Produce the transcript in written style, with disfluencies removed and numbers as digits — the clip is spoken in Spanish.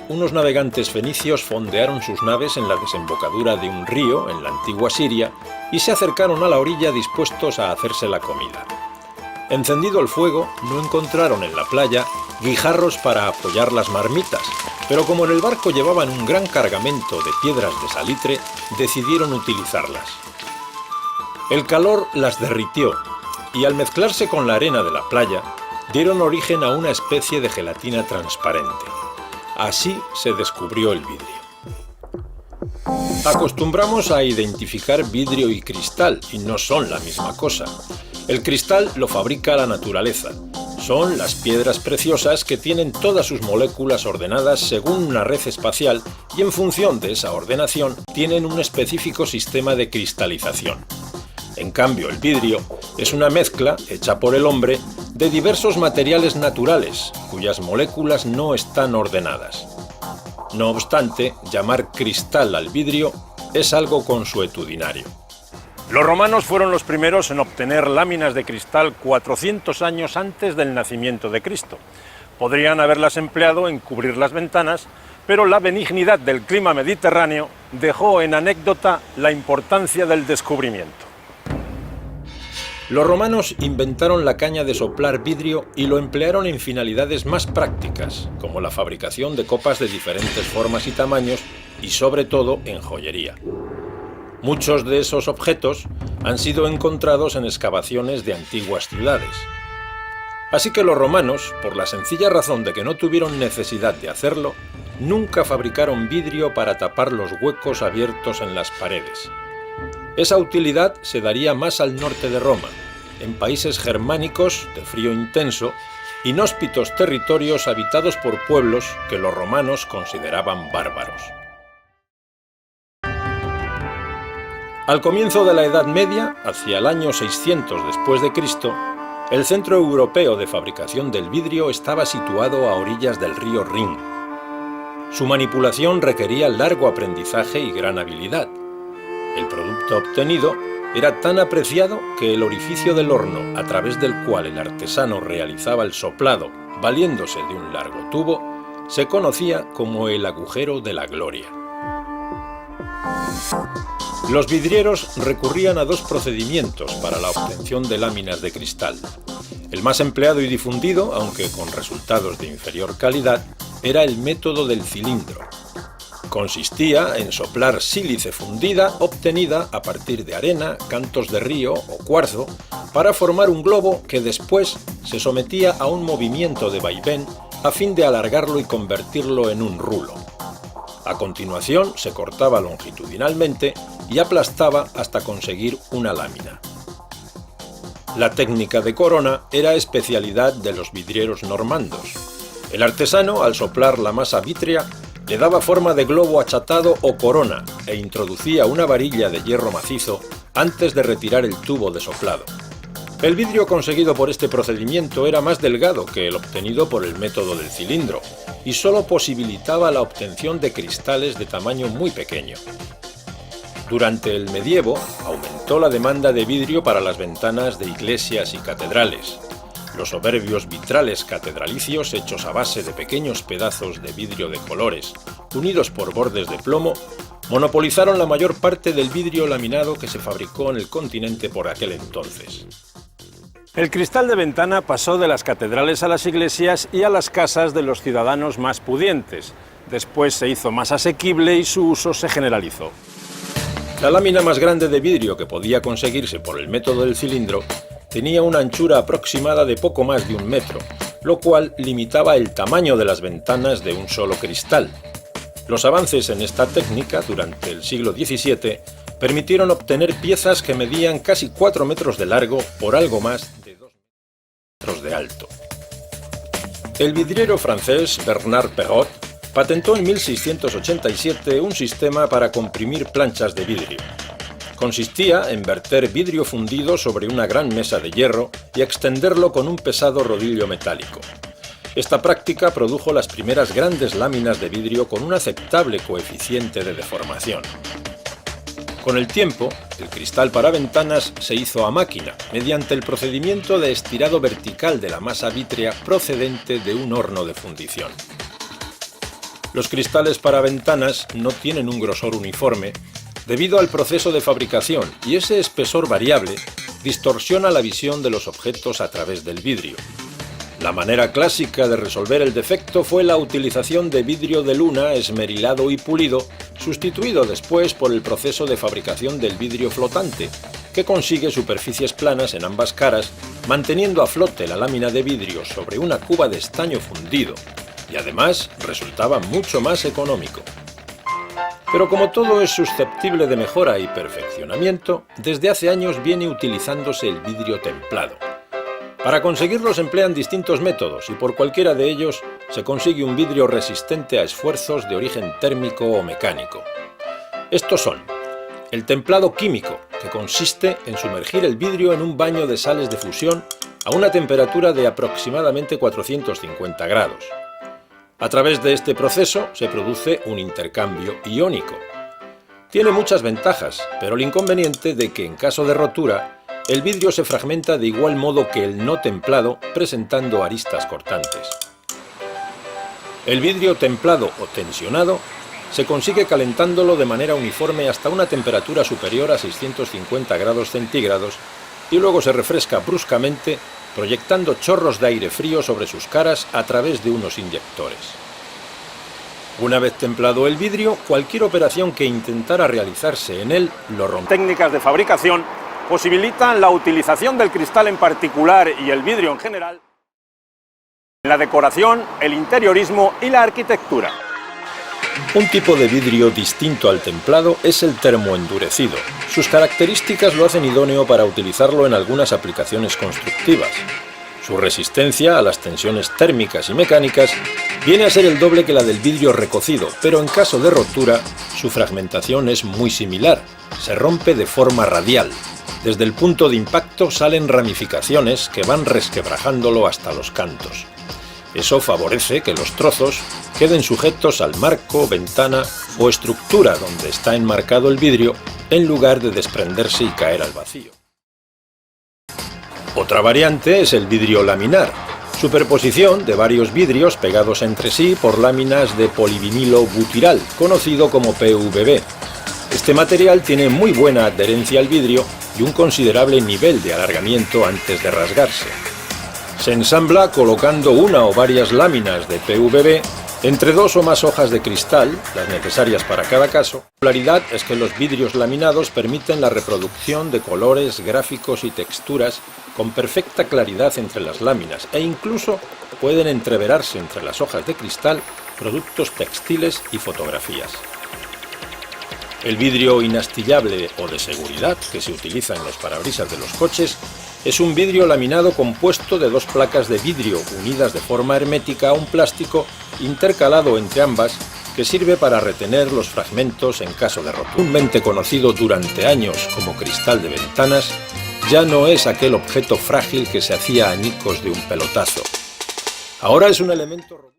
unos navegantes fenicios fondearon sus naves en la desembocadura de un río en la antigua Siria y se acercaron a la orilla dispuestos a hacerse la comida. Encendido el fuego, no encontraron en la playa guijarros para apoyar las marmitas, pero como en el barco llevaban un gran cargamento de piedras de salitre, decidieron utilizarlas. El calor las derritió y al mezclarse con la arena de la playa, dieron origen a una especie de gelatina transparente. Así se descubrió el vidrio. Acostumbramos a identificar vidrio y cristal, y no son la misma cosa. El cristal lo fabrica la naturaleza. Son las piedras preciosas que tienen todas sus moléculas ordenadas según una red espacial y en función de esa ordenación tienen un específico sistema de cristalización. En cambio, el vidrio es una mezcla, hecha por el hombre, de diversos materiales naturales, cuyas moléculas no están ordenadas. No obstante, llamar cristal al vidrio es algo consuetudinario. Los romanos fueron los primeros en obtener láminas de cristal 400 años antes del nacimiento de Cristo. Podrían haberlas empleado en cubrir las ventanas, pero la benignidad del clima mediterráneo dejó en anécdota la importancia del descubrimiento. Los romanos inventaron la caña de soplar vidrio y lo emplearon en finalidades más prácticas, como la fabricación de copas de diferentes formas y tamaños y sobre todo en joyería. Muchos de esos objetos han sido encontrados en excavaciones de antiguas ciudades. Así que los romanos, por la sencilla razón de que no tuvieron necesidad de hacerlo, nunca fabricaron vidrio para tapar los huecos abiertos en las paredes. Esa utilidad se daría más al norte de Roma, en países germánicos de frío intenso, inhóspitos territorios habitados por pueblos que los romanos consideraban bárbaros. Al comienzo de la Edad Media, hacia el año 600 después de Cristo, el centro europeo de fabricación del vidrio estaba situado a orillas del río Rin. Su manipulación requería largo aprendizaje y gran habilidad. El producto obtenido era tan apreciado que el orificio del horno a través del cual el artesano realizaba el soplado, valiéndose de un largo tubo, se conocía como el agujero de la gloria. Los vidrieros recurrían a dos procedimientos para la obtención de láminas de cristal. El más empleado y difundido, aunque con resultados de inferior calidad, era el método del cilindro. Consistía en soplar sílice fundida obtenida a partir de arena, cantos de río o cuarzo para formar un globo que después se sometía a un movimiento de vaivén a fin de alargarlo y convertirlo en un rulo. A continuación se cortaba longitudinalmente y aplastaba hasta conseguir una lámina. La técnica de corona era especialidad de los vidrieros normandos. El artesano, al soplar la masa vítrea, le daba forma de globo achatado o corona e introducía una varilla de hierro macizo antes de retirar el tubo de soplado. El vidrio conseguido por este procedimiento era más delgado que el obtenido por el método del cilindro y solo posibilitaba la obtención de cristales de tamaño muy pequeño. Durante el medievo aumentó la demanda de vidrio para las ventanas de iglesias y catedrales. Los soberbios vitrales catedralicios hechos a base de pequeños pedazos de vidrio de colores, unidos por bordes de plomo, monopolizaron la mayor parte del vidrio laminado que se fabricó en el continente por aquel entonces. El cristal de ventana pasó de las catedrales a las iglesias y a las casas de los ciudadanos más pudientes. Después se hizo más asequible y su uso se generalizó. La lámina más grande de vidrio que podía conseguirse por el método del cilindro tenía una anchura aproximada de poco más de 1 metro, lo cual limitaba el tamaño de las ventanas de un solo cristal. Los avances en esta técnica durante el siglo XVII permitieron obtener piezas que medían casi 4 metros de largo por algo más de 2 metros de alto. El vidriero francés Bernard Perrot patentó en 1687 un sistema para comprimir planchas de vidrio. Consistía en verter vidrio fundido sobre una gran mesa de hierro y extenderlo con un pesado rodillo metálico. Esta práctica produjo las primeras grandes láminas de vidrio con un aceptable coeficiente de deformación. Con el tiempo, el cristal para ventanas se hizo a máquina, mediante el procedimiento de estirado vertical de la masa vítrea procedente de un horno de fundición. Los cristales para ventanas no tienen un grosor uniforme debido al proceso de fabricación y ese espesor variable distorsiona la visión de los objetos a través del vidrio. La manera clásica de resolver el defecto fue la utilización de vidrio de luna esmerilado y pulido, sustituido después por el proceso de fabricación del vidrio flotante, que consigue superficies planas en ambas caras, manteniendo a flote la lámina de vidrio sobre una cuba de estaño fundido, y además resultaba mucho más económico. Pero como todo es susceptible de mejora y perfeccionamiento, desde hace años viene utilizándose el vidrio templado. Para conseguirlo se emplean distintos métodos y por cualquiera de ellos se consigue un vidrio resistente a esfuerzos de origen térmico o mecánico. Estos son: el templado químico, que consiste en sumergir el vidrio en un baño de sales de fusión a una temperatura de aproximadamente 450 grados. A través de este proceso se produce un intercambio iónico. Tiene muchas ventajas, pero el inconveniente de que en caso de rotura, el vidrio se fragmenta de igual modo que el no templado, presentando aristas cortantes. El vidrio templado o tensionado se consigue calentándolo de manera uniforme hasta una temperatura superior a 650 grados centígrados y luego se refresca bruscamente proyectando chorros de aire frío sobre sus caras a través de unos inyectores. Una vez templado el vidrio, cualquier operación que intentara realizarse en él lo rompe. Técnicas de fabricación posibilitan la utilización del cristal en particular y el vidrio en general en la decoración, el interiorismo y la arquitectura. Un tipo de vidrio distinto al templado es el termoendurecido. Sus características lo hacen idóneo para utilizarlo en algunas aplicaciones constructivas. Su resistencia a las tensiones térmicas y mecánicas viene a ser el doble que la del vidrio recocido, pero en caso de rotura, su fragmentación es muy similar. Se rompe de forma radial. Desde el punto de impacto salen ramificaciones que van resquebrajándolo hasta los cantos. Eso favorece que los trozos queden sujetos al marco, ventana o estructura donde está enmarcado el vidrio, en lugar de desprenderse y caer al vacío. Otra variante es el vidrio laminar, superposición de varios vidrios pegados entre sí por láminas de polivinilo butiral, conocido como PVB. Este material tiene muy buena adherencia al vidrio y un considerable nivel de alargamiento antes de rasgarse. Se ensambla colocando una o varias láminas de PVB entre dos o más hojas de cristal, las necesarias para cada caso. La particularidad es que los vidrios laminados permiten la reproducción de colores, gráficos y texturas con perfecta claridad entre las láminas e incluso pueden entreverarse entre las hojas de cristal productos textiles y fotografías. El vidrio inastillable o de seguridad que se utiliza en los parabrisas de los coches es un vidrio laminado compuesto de dos placas de vidrio unidas de forma hermética a un plástico intercalado entre ambas que sirve para retener los fragmentos en caso de rotura. Comúnmente conocido durante años como cristal de ventanas, ya no es aquel objeto frágil que se hacía añicos de un pelotazo. Ahora es un elemento